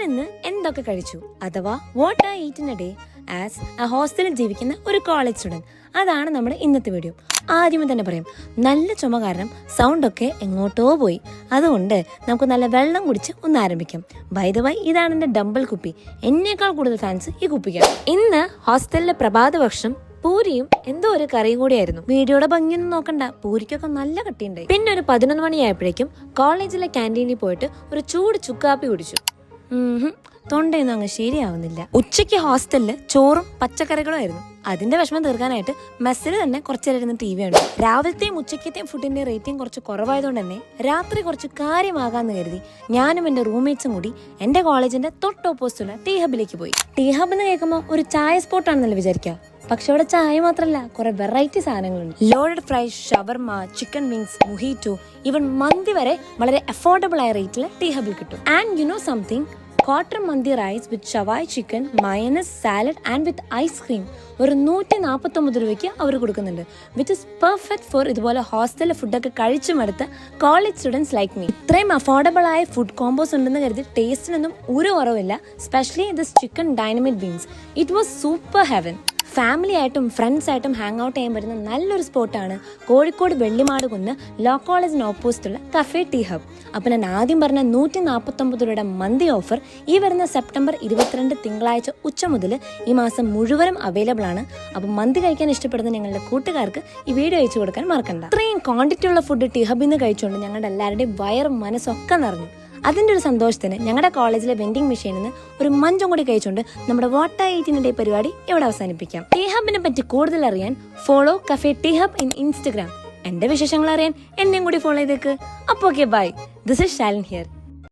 ഇന്ന് എന്തൊക്കെ കഴിച്ചു അഥവാ what I eat in a day as ആ ഹോസ്റ്റലിൽ ജീവിക്കുന്ന ഒരു കോളേജ് സ്റ്റുഡന്റ്. അതാണ് നമ്മുടെ ഇന്നത്തെ വീഡിയോ. ആദ്യമേ തന്നെ പറയാം, നല്ല ചുമ കാരണം സൗണ്ടൊക്കെ എങ്ങോട്ടോ പോയി. അതുകൊണ്ട് നമുക്ക് നല്ല വെള്ളം കുടിച്ച് ഒന്ന് ആരംഭിക്കാം. ബൈ ദ വൈ, ഇതാണ് എൻ്റെ ഡംബൽ കുപ്പി. എന്നേക്കാൾ കൂടുതൽ ഫാൻസ് ഈ കുപ്പിക്കാണ്. ഇന്ന് ഹോസ്റ്റലിലെ പ്രഭാത ഭക്ഷണം പൂരിയും എന്തോ ഒരു കറിയും കൂടിയായിരുന്നു. വീഡിയോയുടെ ഭംഗിയൊന്നും നോക്കണ്ട, പൂരിക്കൊക്കെ നല്ല കട്ടിയുണ്ടായി. പിന്നെ ഒരു 11 മണിയായപ്പോഴേക്കും കോളേജിലെ ക്യാൻറ്റീനിൽ പോയിട്ട് ഒരു ചൂട് ചുക്കാപ്പി കുടിച്ചു. തൊണ്ടയൊന്നും അങ്ങ് ശരിയാവുന്നില്ല. ഉച്ചയ്ക്ക് ഹോസ്റ്റലില് ചോറും പച്ചക്കറികളും ആയിരുന്നു. അതിന്റെ വിഷമം തീർക്കാനായിട്ട് മെസ്സിൽ തന്നെ കുറച്ചേരിരുന്ന് TV ഉണ്ട്. രാവിലത്തെയും ഉച്ചക്കത്തെയും ഫുഡിന്റെ റേറ്റിംഗ് കുറച്ച് കുറവായതുകൊണ്ട് തന്നെ രാത്രി കുറച്ച് കാര്യമാകാന്ന് കരുതി ഞാനും എന്റെ റൂംമേറ്റ്സും കൂടി എന്റെ കോളേജിന്റെ തൊട്ട് ഓപ്പോസിറ്റുള്ള ടീ ഹബിലേക്ക് പോയി. ടീ ഹബ് എന്ന് കേൾക്കുമ്പോൾ ഒരു ചായ സ്പോട്ട് ആണെന്നല്ലേ വിചാരിക്കുക. പക്ഷെ അവിടെ ചായ മാത്രമല്ല, കുറെ വെറൈറ്റി സാധനങ്ങളുണ്ട്. ലോഡഡ് ഫ്രൈസ്, ഷവർമ, ചിക്കൻ വിങ്സ്, മൊഹിറ്റോ, ഈവൻ മന്തി വരെ വളരെ അഫോർഡബിൾ ആയ റേറ്റിൽ ടീ ഹബിൽ കിട്ടും. And you know something, quarter മന്തി റൈസ് വിത്ത് ഷവായ് chicken, mayonnaise, salad and with ice cream ഒരു 149 രൂപയ്ക്ക് അവർ കൊടുക്കുന്നുണ്ട്. വിച്ച് ഇസ് പെർഫെക്റ്റ് ഫോർ ഇതുപോലെ ഹോസ്റ്റലിലെ ഫുഡൊക്കെ കഴിച്ചു മടുത്ത കോളേജ് സ്റ്റുഡൻസ് ലൈക്ക് മീ. ഇത്രയും അഫോർഡബിൾ ആയ ഫുഡ് കോമ്പോസ് ഉണ്ടെന്ന് കരുതി ടേസ്റ്റിനൊന്നും ഒരു കുറവില്ല. Specially this chicken dynamic wings, it was super heaven. Family ആയിട്ടും ഫ്രണ്ട്സ് ആയിട്ടും ഹാങ് ഔട്ട് ചെയ്യാൻ പറ്റുന്ന നല്ലൊരു സ്പോട്ടാണ് കോഴിക്കോട് വെള്ളിമാട് കുന്ന് ലോ കോളേജിന് ഓപ്പോസിറ്റുള്ള കഫേ ടീ ഹബ്. അപ്പം ഞാൻ ആദ്യം പറഞ്ഞ 149 രൂപയുടെ മന്തി ഓഫർ ഈ വരുന്ന സെപ്റ്റംബർ 22 തിങ്കളാഴ്ച ഉച്ച മുതൽ ഈ മാസം മുഴുവനും അവൈലബിൾ ആണ്. അപ്പം മന്തി കഴിക്കാൻ ഇഷ്ടപ്പെടുന്ന നിങ്ങളുടെ കൂട്ടുകാർക്ക് ഈ വീഡിയോ അയച്ചു കൊടുക്കാൻ മറക്കണ്ട. ഇത്രയും ക്വാണ്ടിറ്റി ഉള്ള ഫുഡ് ടീ ഹബിൽ നിന്ന് കഴിച്ചുകൊണ്ട് ഞങ്ങളുടെ എല്ലാവരുടെയും വയറും മനസ്സൊക്കെ നിറഞ്ഞു. അതിൻ്റെ ഒരു സന്തോഷത്തിന് ഞങ്ങളുടെ കോളേജിലെ വെൻഡിങ് മെഷീനിൽ നിന്ന് ഒരു മഞ്ചും കൂടി കഴിച്ചുകൊണ്ട് നമ്മുടെ what I eat in a day പരിപാടി ഇവിടെ അവസാനിപ്പിക്കാം. ടീ ഹബിനെ പറ്റി കൂടുതൽ അറിയാൻ follow cafe tea hub in Instagram. എന്റെ വിശേഷങ്ങൾ അറിയാൻ എന്നെയും കൂടി ഫോളോ ചെയ്തേക്ക്. അപ്പോൾ okay, bye. This is Shalin here.